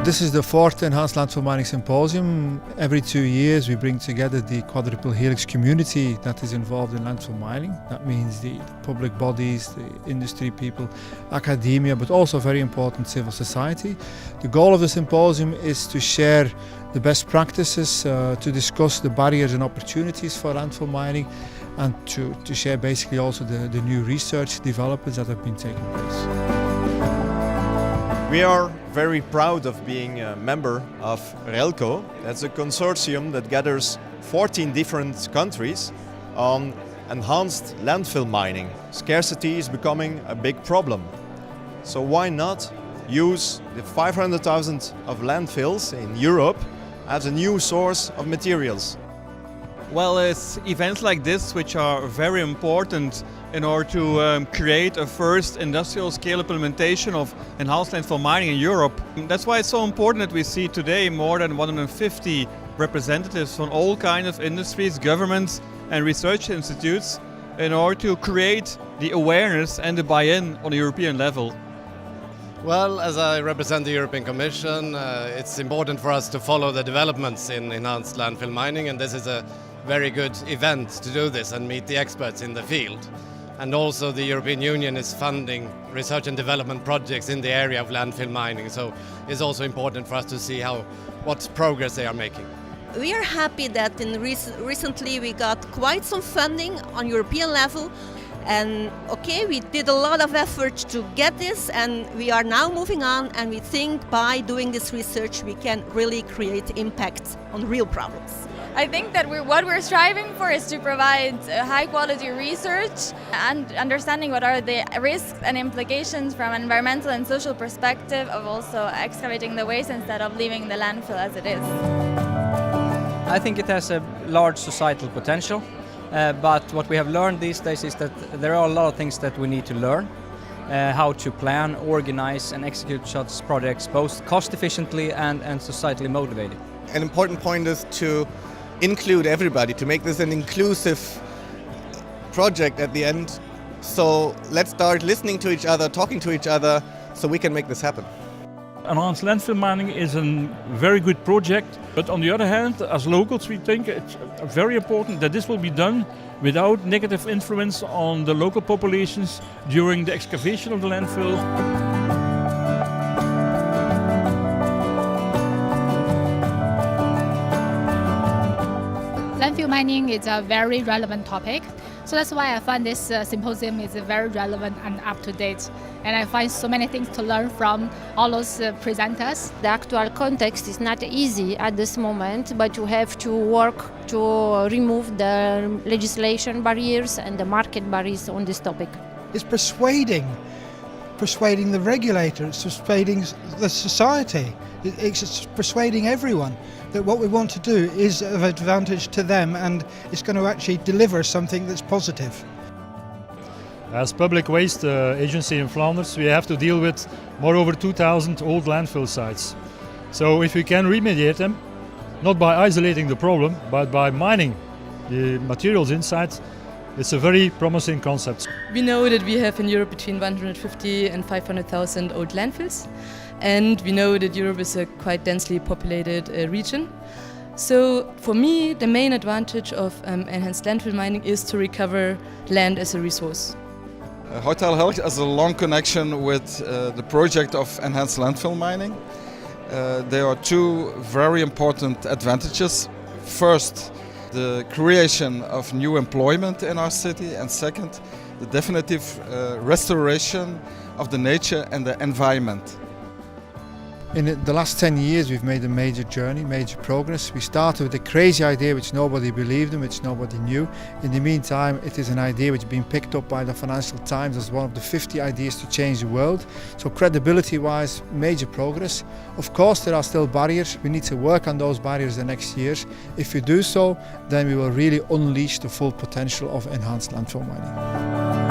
This is the fourth Enhanced Landfill Mining Symposium. Every 2 years we bring together the quadruple helix community that is involved in landfill mining. That means the public bodies, the industry people, academia, but also very important civil society. The goal of the symposium is to share the best practices, to discuss the barriers and opportunities for landfill mining, and to share basically also the new research developments that have been taking place. We are very proud of being a member of RELCO. That's a consortium that gathers 14 different countries on enhanced landfill mining. Scarcity is becoming a big problem. So why not use the 500,000 of landfills in Europe as a new source of materials? Well, it's events like this which are very important in order to create a first industrial scale implementation of enhanced landfill mining in Europe. That's why it's so important that we see today more than 150 representatives from all kinds of industries, governments and research institutes in order to create the awareness and the buy-in on the European level. Well, as I represent the European Commission, it's important for us to follow the developments in enhanced landfill mining, and this is a very good event to do this and meet the experts in the field. And also the European Union is funding research and development projects in the area of landfill mining, so it's also important for us to see what progress they are making. We are happy that recently we got quite some funding on European level. And we did a lot of effort to get this, and we are now moving on, and we think by doing this research we can really create impact on real problems. I think that what we're striving for is to provide high quality research and understanding what are the risks and implications from an environmental and social perspective of also excavating the waste instead of leaving the landfill as it is. I think it has a large societal potential. But what we have learned these days is that there are a lot of things that we need to learn. How to plan, organize and execute such projects both cost efficiently and societally motivated. An important point is to include everybody, to make this an inclusive project at the end. So let's start listening to each other, talking to each other, so we can make this happen. Enhanced landfill mining is a very good project, but on the other hand, as locals we think it's very important that this will be done without negative influence on the local populations during the excavation of the landfill. Landfill mining is a very relevant topic. So that's why I find this symposium is very relevant and up to date. And I find so many things to learn from all those presenters. The actual context is not easy at this moment, but you have to work to remove the legislation barriers and the market barriers on this topic. It's persuading the regulators, persuading the society. It's persuading everyone that what we want to do is of advantage to them and it's going to actually deliver something that's positive. As Public Waste Agency in Flanders, we have to deal with over 2,000 old landfill sites. So if we can remediate them, not by isolating the problem, but by mining the materials inside, it's a very promising concept. We know that we have in Europe between 150 and 500,000 old landfills. And we know that Europe is a quite densely populated region. So for me, the main advantage of enhanced landfill mining is to recover land as a resource. Hotel Health has a long connection with the project of enhanced landfill mining. There are two very important advantages. First, the creation of new employment in our city, and second, the definitive restoration of the nature and the environment. In the last 10 years we've made a major journey, major progress. We started with a crazy idea which nobody believed in, which nobody knew. In the meantime, it is an idea which has been picked up by the Financial Times as one of the 50 ideas to change the world. So credibility-wise, major progress. Of course there are still barriers. We need to work on those barriers the next years. If we do so, then we will really unleash the full potential of enhanced landfill mining.